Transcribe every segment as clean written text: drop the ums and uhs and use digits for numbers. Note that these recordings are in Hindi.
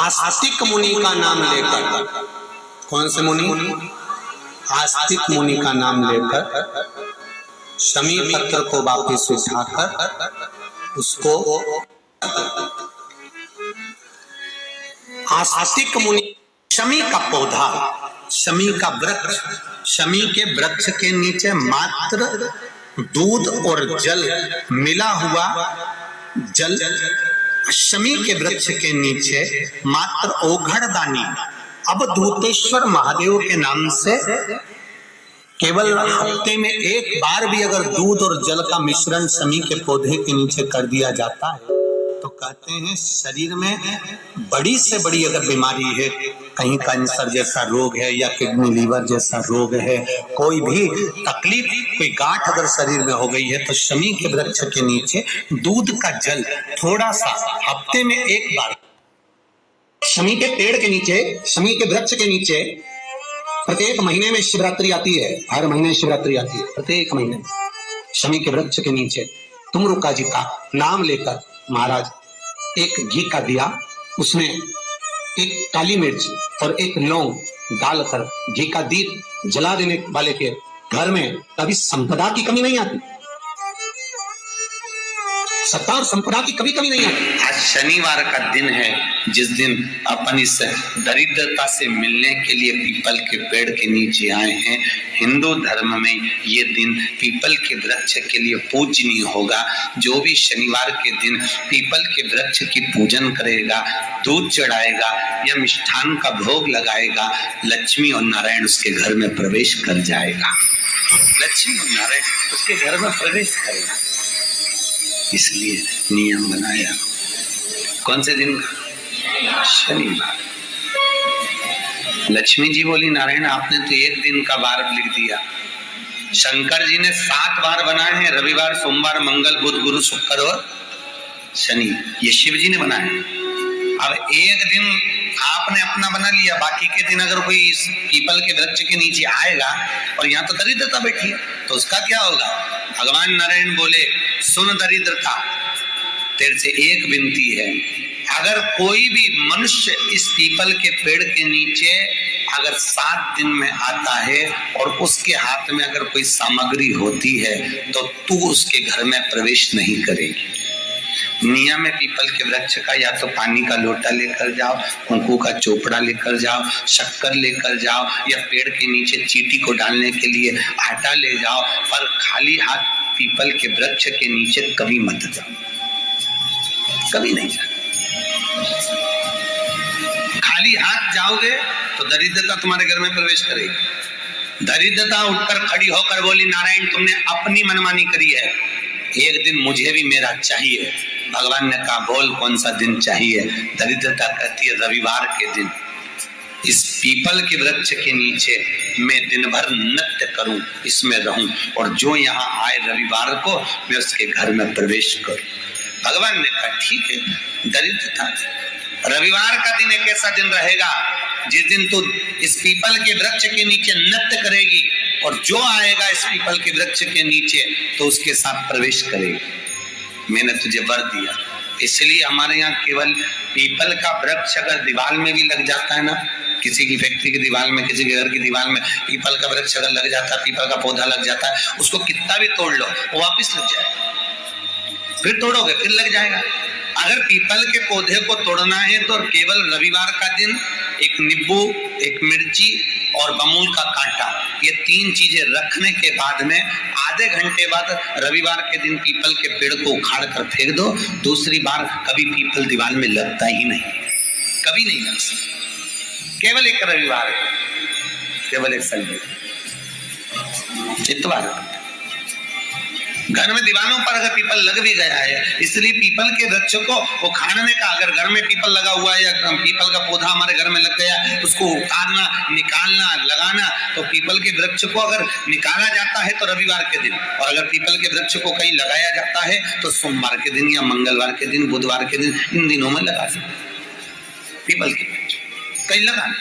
आस्तिक मुनि का नाम लेकर, कौन से मुनि? आस्तिक मुनि का नाम लेकर शमी पत्र को वापिस उठाकर उसको आस्तिक मुनि, शमी का पौधा, शमी का वृक्ष, शमी के वृक्ष के नीचे मात्र दूध और जल मिला हुआ जल, शमी के वृक्ष के नीचे मात्र ओघड़दानी अवधूतेश्वर महादेव के नाम से केवल हफ्ते में एक बार भी अगर दूध और जल का मिश्रण शमी के पौधे के नीचे कर दिया जाता है तो कहते हैं शरीर में बड़ी से बड़ी अगर बीमारी है, कहीं कैंसर जैसा रोग है या किडनी लीवर जैसा रोग है, कोई भी तकलीफ, कोई गांठ अगर शरीर में हो गई है तो शमी के वृक्ष के नीचे दूध का जल थोड़ा सा हफ्ते में एक बार, शमी के पेड़ के नीचे, शमी के वृक्ष के नीचे प्रत्येक महीने में शिवरात्रि आती है, हर महीने शिवरात्रि आती है, प्रत्येक महीने शमी के वृक्ष के नीचे तुमरुका जी का नाम लेकर महाराज एक घी का दिया, उसमें एक काली मिर्च और एक लौंग डालकर घी का दीप जला देने वाले के घर में कभी संपदा की कमी नहीं आती, सत्ता और संपदा की कभी कमी नहीं आती। आज शनिवार का दिन है जिस दिन अपन इस दरिद्रता से मिलने के लिए पीपल के पेड़ के नीचे आए हैं। हिंदू धर्म में ये दिन पीपल के वृक्ष के लिए पूजनीय होगा। जो भी शनिवार के दिन पीपल के वृक्ष की पूजन करेगा, दूध चढ़ाएगा या मिष्ठान का भोग लगाएगा, लक्ष्मी और नारायण उसके घर में प्रवेश कर जाएगा, लक्ष्मी और नारायण उसके घर में प्रवेश करेगा। इसलिए नियम बनाया। कौन से दिन? शनिवार। लक्ष्मी जी बोली नारायण आपने तो एक दिन का वार लिख दिया, शंकर जी ने 7 वार बनाए हैं, रविवार, सोमवार, मंगल, बुध, गुरु, शुक्र और शनि, ये शिव जी ने बनाए। अब एक दिन आपने अपना बना लिया, बाकी के दिन अगर कोई इस पीपल के वृक्ष के नीचे आएगा और यहाँ तो दरिद्रता बैठी है तो उसका क्या होगा? भगवान नारायण बोले सुन दरिद्रता, तेरे से एक विनती है, अगर कोई भी मनुष्य इस पीपल के पेड़ के नीचे अगर 7 दिन में आता है और उसके हाथ में अगर कोई सामग्री होती है तो तू उसके घर में प्रवेश नहीं करेगी। नियम है पीपल के वृक्ष का, या तो पानी का लोटा लेकर जाओ, कुंकू का चोपड़ा लेकर जाओ, शक्कर लेकर जाओ, या पेड़ के नीचे चींटी को डालने के लिए आटा ले जाओ, पर खाली हाथ पीपल के वृक्ष के नीचे कभी मत जाओ, कभी नहीं जाओ। खाली हाथ जाओगे तो दरिद्रता तुम्हारे घर में प्रवेश करेगी। दरिद्रता उठकर खड़ी होकर बोली नारायण तुमने अपनी मनमानी करी है, एक दिन मुझे भी मेरा चाहिए। भगवान ने कहा बोल कौन सा दिन चाहिए? दरिद्रता कहती है रविवार के दिन इस पीपल के वृक्ष के नीचे मैं दिन भर नृत्य करूं, इसमें रहूं, और जो यहाँ आए रविवार को मैं उसके घर में प्रवेश करूं। भगवान ने कहा ठीक है। दरिद्रता, रविवार का दिन एक ऐसा दिन रहेगा जिस दिन तू इस पीपल के वृक्ष के नीचे नृत्य करेगी और जो आएगा इस पीपल के वृक्ष के नीचे तो उसके साथ प्रवेश करेगी। मैंने तुझे वर दिया। इसलिए हमारे यहाँ केवल पीपल का वृक्ष अगर दीवार में भी लग जाता है ना, किसी की फैक्ट्री की दीवार में, किसी के घर की दीवार में पीपल का वृक्ष अगर लग जाता है, पीपल का पौधा लग जाता है, उसको कितना भी तोड़ लो वो वापिस लग जाएगा, फिर तोड़ोगे फिर लग जाएगा। अगर पीपल के पौधे को तोड़ना है तो केवल रविवार का दिन एक नींबू, एक मिर्ची और बमूल का कांटा, ये 3 चीजें रखने के बाद में आधे घंटे बाद रविवार के दिन पीपल के पेड़ को उखाड़ कर फेंक दो। दूसरी बार कभी पीपल दीवार में लगता ही नहीं, कभी नहीं लग सकता। केवल एक रविवार, केवल एक संडे, इतवार घर में दीवानों पर अगर पीपल लग भी गया है, इसलिए पीपल के वृक्ष को उखाड़ने का, अगर घर में पीपल लगा हुआ है या पीपल का पौधा हमारे घर में लग गया, उसको उतारना, निकालना, लगाना, तो पीपल के वृक्ष को अगर निकाला जाता है तो रविवार के दिन, और अगर पीपल के वृक्ष को कहीं लगाया जाता है तो सोमवार के दिन या मंगलवार के दिन, बुधवार के दिन, इन दिनों में लगा सकते पीपल के वृक्ष कहीं लगाना।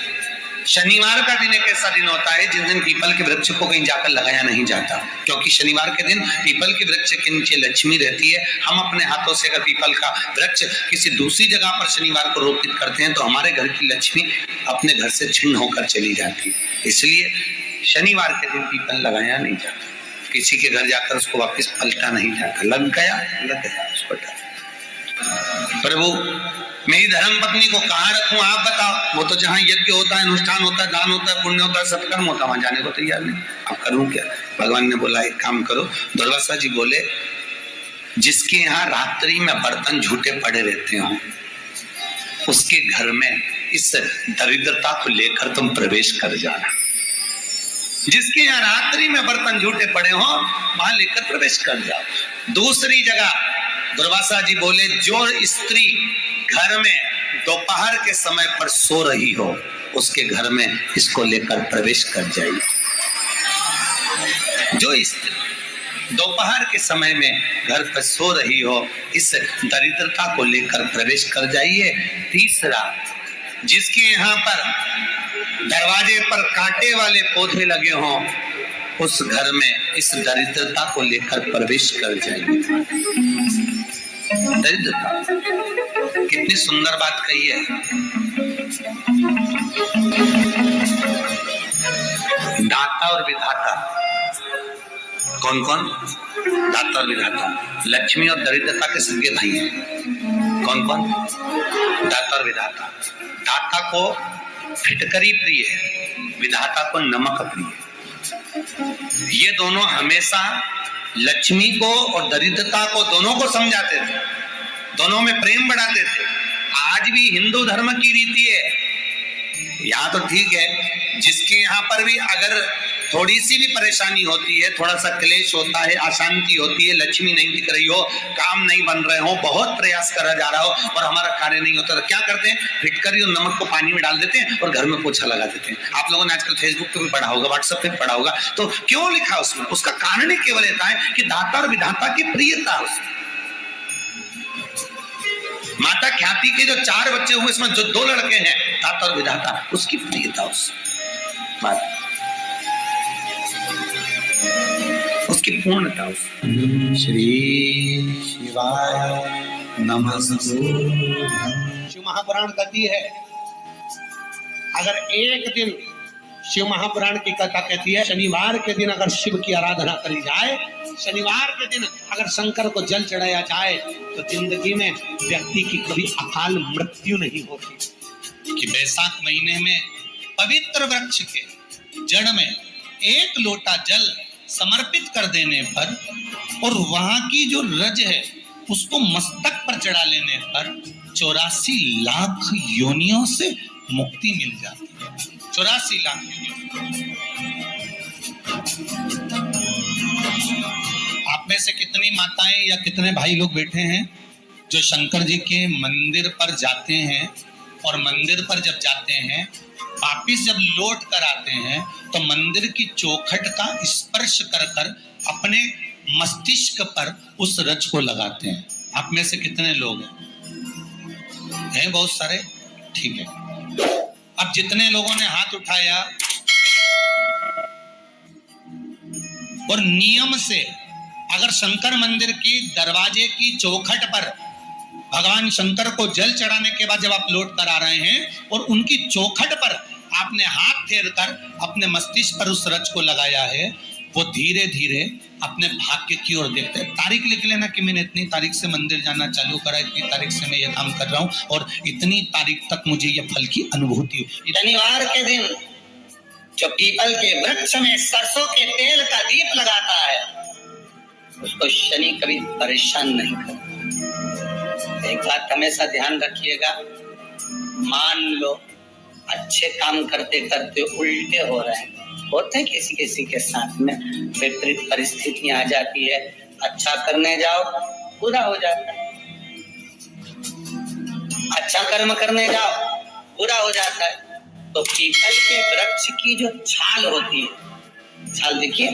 शनिवार का दिन एक ऐसा दिन होता है जिस दिन पीपल के वृक्ष को कहीं जाकर लगाया नहीं जाता, क्योंकि शनिवार के दिन पीपल के वृक्ष के नीचे लक्ष्मी रहती है। हम अपने हाथों से अगर पीपल का वृक्ष किसी दूसरी जगह पर शनिवार को रोपित करते हैं तो हमारे घर की लक्ष्मी अपने घर से छिन्न होकर चली जाती है। इसलिए शनिवार के दिन पीपल लगाया नहीं जाता, किसी के घर जाकर उसको वापस पलटा नहीं जाता। लग गया उसको। प्रभु मेरी धर्म पत्नी को कहाँ रखूं, आप बताओ। वो तो जहाँ यज्ञ होता है, अनुष्ठान होता है, दान होता है, पुण्य होता है, सत्कर्म होता है, वहां जाने को तैयार नहीं। अब करूं क्या? भगवान ने बोला एक काम करो। दुर्वासा जी बोले जिसके यहाँ रात्रि में बर्तन झूठे पड़े रहते हो उसके घर में इस दरिद्रता को लेकर तुम प्रवेश कर जाना। जिसके यहाँ रात्रि में बर्तन झूठे पड़े हो वहां लेकर प्रवेश कर जाओ। दूसरी जगह दुर्वासा जी बोले जो स्त्री घर में दोपहर के समय पर सो रही हो उसके घर में इसको लेकर प्रवेश कर जाइए। जो स्त्री दोपहर के समय में घर पर सो रही हो इस दरिद्रता को लेकर प्रवेश कर जाइए। तीसरा, जिसके यहाँ पर दरवाजे पर कांटे वाले पौधे लगे हों उस घर में इस दरिद्रता को लेकर प्रवेश कर जाइए। दरिद्रता कितनी सुंदर बात कही है। दाता और विधाता कौन कौन? दाता और विधाता। लक्ष्मी और दरिद्रता के सगे भाई हैं। कौन कौन? दाता और विधाता। दाता को फिटकरी प्रिय है, विधाता को नमक प्रिय है। ये दोनों हमेशा लक्ष्मी को और दरिद्रता को दोनों को समझाते थे, दोनों में प्रेम बढ़ाते थे। आज भी हिंदू धर्म की रीति है। यहाँ तो ठीक है, जिसके यहाँ पर भी अगर थोड़ी सी भी परेशानी होती है, थोड़ा सा क्लेश होता है, अशांति होती है, लक्ष्मी नहीं दिख रही हो, काम नहीं बन रहे हो, बहुत प्रयास करा जा रहा हो और हमारा कार्य नहीं होता, तो क्या करते हैं? फिटकरी और नमक को पानी में डाल देते हैं और घर में पोछा लगा देते हैं। आप लोगों ने आजकल फेसबुक पे भी पढ़ा होगा, व्हाट्सएप पे भी पढ़ा होगा। तो क्यों लिखा उसमें? उसका कारण ही केवल इतना है कि दाता और विधाता की प्रियता। माता ख्याति के जो 4 बच्चे हुए इसमें जो 2 लड़के हैं दाता और विधाता, उसकी प्रियता उसकी पूर्णता। श्री शिवाय नमः। शिव महापुराण कहती है अगर एक दिन, शिव महापुराण की कथा कहती है शनिवार के दिन अगर शिव की आराधना करी जाए, शनिवार के दिन अगर शंकर को जल चढ़ाया जाए तो जिंदगी में व्यक्ति की कभी अकाल मृत्यु नहीं होती। कि बैसाख महीने में पवित्र वृक्ष के जड़ में 1 लोटा जल समर्पित कर देने पर और वहां की जो रज है उसको मस्तक पर चढ़ा लेने पर 84 लाख योनियों से मुक्ति मिल जाती है। 84 लाख योनियों। आप में से कितनी माताएं या कितने भाई लोग बैठे हैं जो शंकर जी के मंदिर पर जाते हैं और मंदिर पर जब जाते हैं वापिस जब लौट कर आते हैं तो मंदिर की चौखट का स्पर्श कर कर अपने मस्तिष्क पर उस रज को लगाते हैं? आप में से कितने लोग हैं? बहुत सारे। ठीक है, अब जितने लोगों ने हाथ उठाया और नियम से अगर शंकर मंदिर की दरवाजे की चौखट पर भगवान शंकर को जल चढ़ाने के बाद जब आप लौट कर आ रहे हैं और उनकी चौखट पर आपने हाथ फेर कर अपने मस्तिष्क पर उस रज को लगाया है, वो धीरे धीरे अपने भाग्य की ओर देखते हैं। तारीख लिख लेना कि मैंने इतनी तारीख से मंदिर जाना चालू करा, इतनी तारीख से मैं ये काम कर रहा हूँ और इतनी तारीख तक मुझे ये फल की अनुभूति हुई। शनिवार के दिन जो पीपल के वृक्ष में सरसों के तेल का दीप लगाता है उसको शनि कभी परेशान नहीं करता। एक बात हमेशा ध्यान रखिएगा, मान लो अच्छे काम करते करते उल्टे हो रहे हैं, होते हैं किसी किसी के साथ में, विपरीत परिस्थितियां आ जाती है, अच्छा करने जाओ बुरा हो जाता है, अच्छा कर्म करने जाओ बुरा हो जाता है। तो पीपल के वृक्ष की जो छाल होती है, छाल देखिए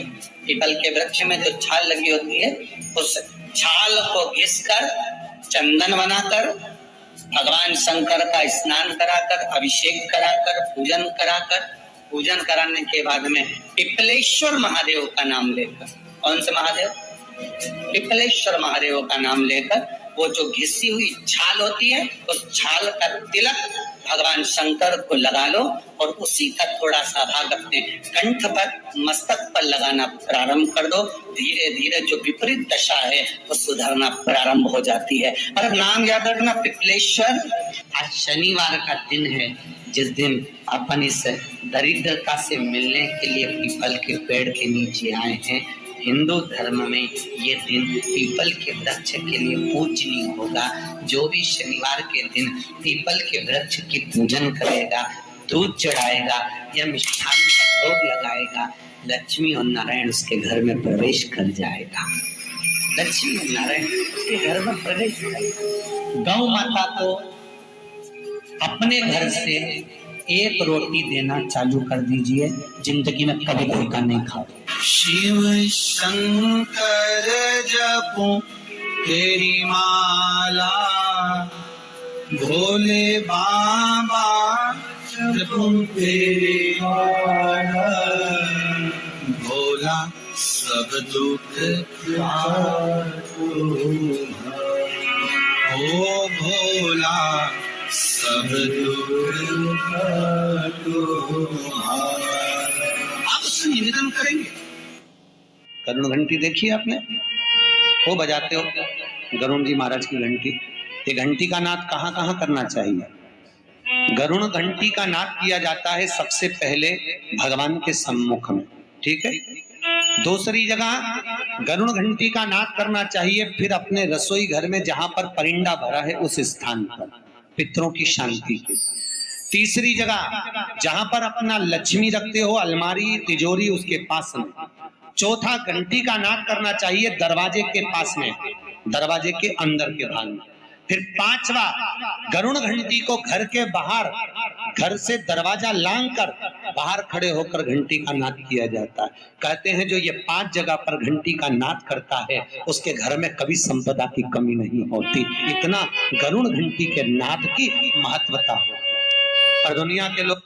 पीपल के वृक्ष में जो छाल लगी होती है, उस छाल को घिस कर चंदन बनाकर भगवान शंकर का स्नान कराकर, अभिषेक कराकर, पूजन कराने के बाद में पिपलेश्वर महादेव का नाम लेकर, कौन से महादेव? पिपलेश्वर महादेव का नाम लेकर वो जो घिसी हुई छाल होती है, उस छाल का तिलक भगवान शंकर को लगा लो और उसी का थोड़ा सा भाग अपने कंठ पर, मस्तक पर लगाना प्रारंभ कर दो। धीरे धीरे जो विपरीत दशा है वो सुधरना प्रारंभ हो जाती है। और अब नाम याद रखना, पिपलेश्वर। आज शनिवार का दिन है, जिस दिन अपन इस दरिद्रता से मिलने के लिए पीपल के पेड़ के नीचे आए हैं। हिंदू धर्म में ये दिन पीपल के वृक्ष के लिए पूजनीय होगा। जो भी शनिवार के दिन पीपल के वृक्ष की पूजन करेगा, दूध चढ़ाएगा या मिष्ठान का भोग लगाएगा, लक्ष्मी और नारायण उसके घर में प्रवेश कर जाएगा। लक्ष्मी और नारायण उसके घर में प्रवेश करेगा। गौ माता को अपने घर से एक रोटी देना चालू कर दीजिए, जिंदगी में कभी धोखा नहीं खाओ। शिव शंकर जपो तेरी माला, भोले बाबा जपो तेरी माला, भोला सब दुख काटो, ओ भोला सब दुख काटो। आप उससे निवेदन करेंगे। गरुण घंटी देखी आपने, वो बजाते हो गरुण जी महाराज की घंटी। ये घंटी का नाद कहाँ कहाँ करना चाहिए? गरुण घंटी का नाद किया जाता है सबसे पहले भगवान के सम्मुख में, ठीक है। दूसरी जगह गरुण घंटी का नाद करना चाहिए फिर अपने रसोई घर में, जहां पर परिंदा भरा है उस स्थान पर, पितरों की शांति के। तीसरी जगह जहां पर अपना लक्ष्मी रखते हो, अलमारी तिजोरी उसके पास में। चौथा घंटी का नाद करना चाहिए दरवाजे के पास में, दरवाजे के अंदर के भाग में। फिर पांचवा, गरुण घंटी को घर के बाहर, घर से दरवाजा लांग कर बाहर खड़े होकर घंटी का नाद किया जाता है। कहते हैं जो ये 5 जगह पर घंटी का नाद करता है उसके घर में कभी संपदा की कमी नहीं होती। इतना गरुण घंटी के नाद की महत्वता है। और दुनिया के लोग